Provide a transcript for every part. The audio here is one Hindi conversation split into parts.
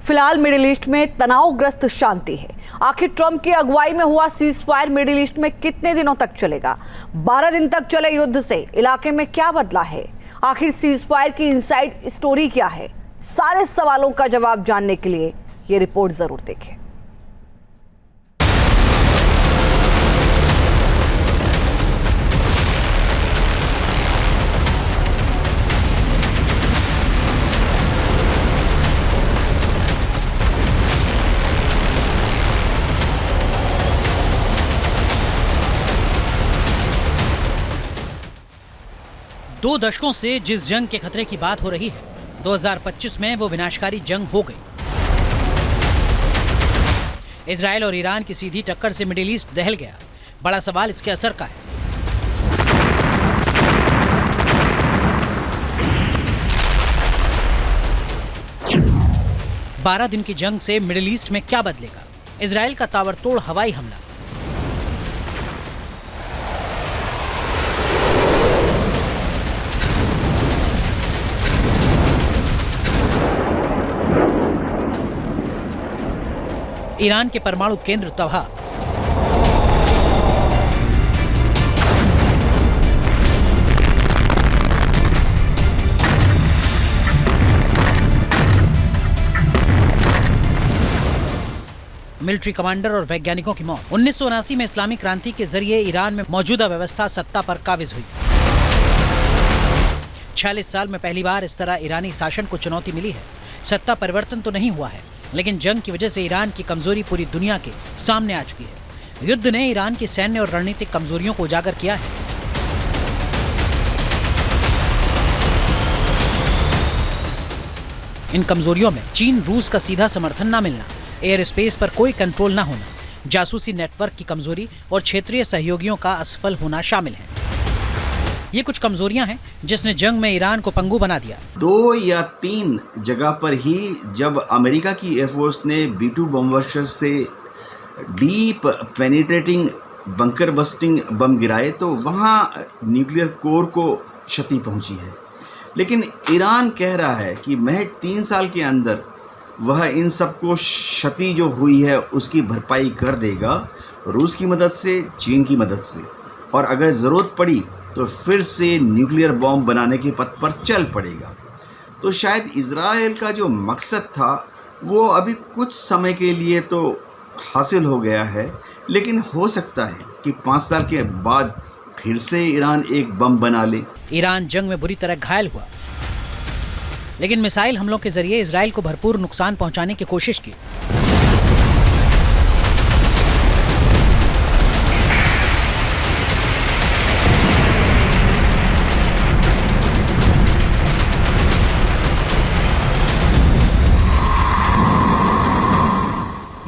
फिलहाल मिडिल ईस्ट में तनावग्रस्त शांति है। आखिर ट्रंप की अगुवाई में हुआ सीज फायर मिडिल ईस्ट में कितने दिनों तक चलेगा? 12 दिन तक चले युद्ध से इलाके में क्या बदला है? आखिर सीज फायर की इनसाइड स्टोरी क्या है? सारे सवालों का जवाब जानने के लिए ये रिपोर्ट जरूर देखें। दो दशकों से जिस जंग के खतरे की बात हो रही है, 2025 में वो विनाशकारी जंग हो गई। इजराइल और ईरान की सीधी टक्कर से मिडिल ईस्ट दहल गया। बड़ा सवाल इसके असर का है। बारह दिन की जंग से मिडिल ईस्ट में क्या बदलेगा? इजराइल का ताबड़तोड़ हवाई हमला, ईरान के परमाणु केंद्र तबाह, मिलिट्री कमांडर और वैज्ञानिकों की मौत। 1979 में इस्लामी क्रांति के जरिए ईरान में मौजूदा व्यवस्था सत्ता पर काबिज हुई। 46 साल में पहली बार इस तरह ईरानी शासन को चुनौती मिली है। सत्ता परिवर्तन तो नहीं हुआ है, लेकिन जंग की वजह से ईरान की कमजोरी पूरी दुनिया के सामने आ चुकी है। युद्ध ने ईरान की सैन्य और रणनीतिक कमजोरियों को उजागर किया है। इन कमजोरियों में चीन रूस का सीधा समर्थन न मिलना, एयर स्पेस पर कोई कंट्रोल न होना, जासूसी नेटवर्क की कमजोरी और क्षेत्रीय सहयोगियों का असफल होना शामिल है। ये कुछ कमजोरियां हैं जिसने जंग में ईरान को पंगु बना दिया। 2 या 3 जगह पर ही जब अमेरिका की एयरफोर्स ने B-2 बम वर्षर से डीप पेनिट्रेटिंग बंकर बस्टिंग बम गिराए तो वहाँ न्यूक्लियर कोर को क्षति पहुँची है। लेकिन ईरान कह रहा है कि महज 3 साल के अंदर वह इन सबको क्षति जो हुई है उसकी भरपाई कर देगा, रूस की मदद से, चीन की मदद से, और अगर ज़रूरत पड़ी तो फिर से न्यूक्लियर बॉम्ब बनाने के पथ पर चल पड़ेगा। तो शायद इजराइल का जो मकसद था वो अभी कुछ समय के लिए तो हासिल हो गया है, लेकिन हो सकता है कि 5 साल के बाद फिर से ईरान एक बम बना ले। ईरान जंग में बुरी तरह घायल हुआ, लेकिन मिसाइल हमलों के जरिए इजराइल को भरपूर नुकसान पहुंचाने की कोशिश की।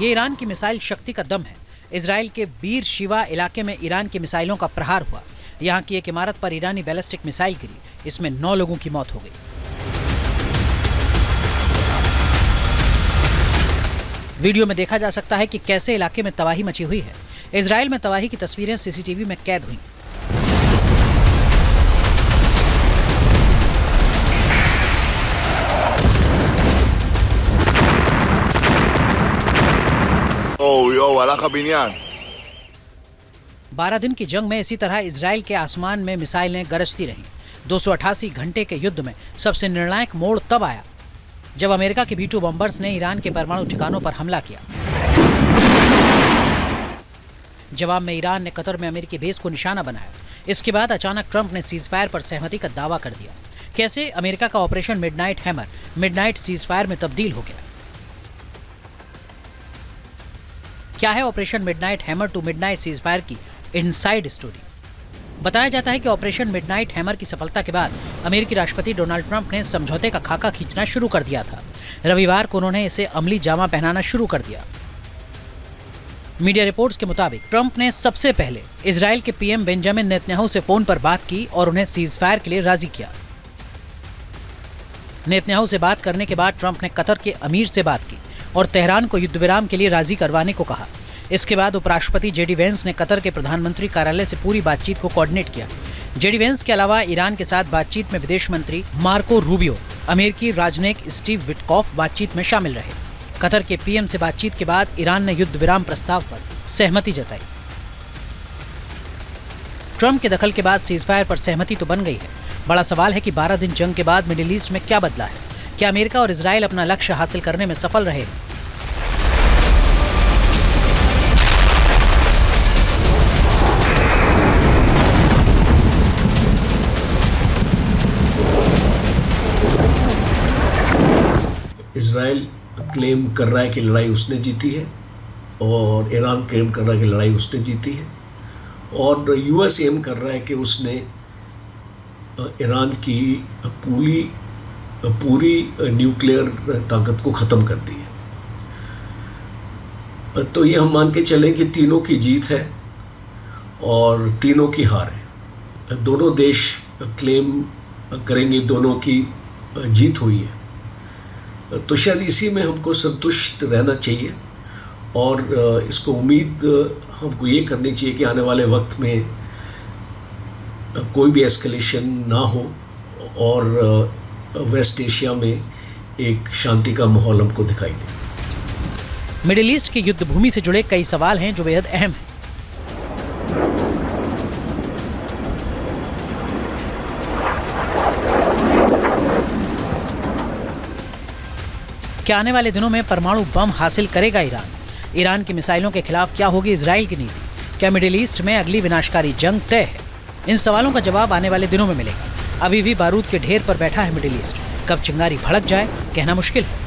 ये ईरान की मिसाइल शक्ति का दम है। इजराइल के बीर शिवा इलाके में ईरान की मिसाइलों का प्रहार हुआ। यहाँ की एक इमारत पर ईरानी बैलिस्टिक मिसाइल गिरी। इसमें 9 लोगों की मौत हो गई। वीडियो में देखा जा सकता है कि कैसे इलाके में तबाही मची हुई है। इजराइल में तबाही की तस्वीरें सीसीटीवी में कैद हुई। הלך הבניין। 12 दिन की जंग में इसी तरह इजराइल के आसमान में मिसाइलें गरजती रहीं। 288 घंटे के युद्ध में सबसे निर्णायक मोड़ तब आया जब अमेरिका के B-2 बॉम्बर्स ने ईरान के परमाणु ठिकानों पर हमला किया। जवाब में ईरान ने कतर में अमेरिकी बेस को निशाना बनाया। इसके बाद अचानक ट्रंप ने सीज फायर पर सहमति का दावा कर दिया। कैसे अमेरिका का operation midnight hammer midnight ceasefire में तब्दील हो गया? क्या है operation midnight hammer to midnight ceasefire की इनसाइड स्टोरी? बताया जाता है कि ऑपरेशन मिडनाइट हैमर की सफलता के बाद अमेरिकी राष्ट्रपति डोनाल्ड ट्रंप ने समझौते का खाका खींचना शुरू कर दिया था। रविवार को उन्होंने इसे अमली जामा पहनाना शुरू कर दिया। मीडिया रिपोर्ट्स के मुताबिक ट्रंप ने सबसे पहले इजराइल के पीएम बेंजामिन नेतन्याहू से फोन पर बात की और उन्हें सीज फायर के लिए राजी किया। नेतन्याहू से बात करने के बाद ट्रंप ने कतर के अमीर से बात की और तेहरान को युद्ध विराम के लिए राजी करवाने को कहा। इसके बाद उपराष्ट्रपति जेडी वेंस ने कतर के प्रधानमंत्री कार्यालय से पूरी बातचीत को कोऑर्डिनेट किया। जेडी वेंस के अलावा ईरान के साथ बातचीत में विदेश मंत्री मार्को रूबियो, अमेरिकी राजनयिक स्टीव विटकॉफ बातचीत में शामिल रहे। कतर के पीएम से बातचीत के बाद ईरान ने युद्ध विराम प्रस्ताव पर सहमति जताई। ट्रंप के दखल के बाद सीजफायर पर सहमति तो बन गई है। बड़ा सवाल है कि 12 दिन जंग के बाद मिडिल ईस्ट में क्या बदला है। क्या अमेरिका और इजराइल अपना लक्ष्य हासिल करने में सफल रहे? इजराइल क्लेम कर रहा है कि लड़ाई उसने जीती है और ईरान क्लेम कर रहा है कि लड़ाई उसने जीती है, और यूएस एम कर रहा है कि उसने ईरान की पूरी न्यूक्लियर ताकत को ख़त्म कर दी है। तो ये हम मान के चलें कि तीनों की जीत है और तीनों की हार है। दोनों देश क्लेम करेंगे दोनों की जीत हुई है, तो शायद इसी में हमको संतुष्ट रहना चाहिए और इसको उम्मीद हमको ये करनी चाहिए कि आने वाले वक्त में कोई भी एस्केलेशन ना हो और वेस्ट एशिया में एक शांति का माहौल हमको दिखाई दे। मिडिल ईस्ट की युद्ध भूमि से जुड़े कई सवाल हैं जो बेहद अहम हैं। क्या आने वाले दिनों में परमाणु बम हासिल करेगा ईरान? ईरान की मिसाइलों के खिलाफ क्या होगी इजराइल की नीति? क्या मिडिल ईस्ट में अगली विनाशकारी जंग तय है? इन सवालों का जवाब आने वाले दिनों में मिलेगा। अभी भी बारूद के ढेर पर बैठा है मिडिल ईस्ट। कब चिंगारी भड़क जाए कहना मुश्किल है।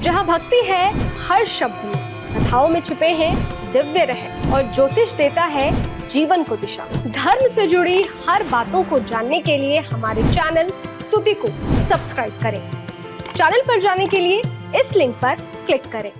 जहाँ भक्ति है हर शब्द में, कथाओं में छुपे हैं दिव्य रहस्य और ज्योतिष देता है जीवन को दिशा। धर्म से जुड़ी हर बातों को जानने के लिए हमारे चैनल स्तुति को सब्सक्राइब करें। चैनल पर जाने के लिए इस लिंक पर क्लिक करें।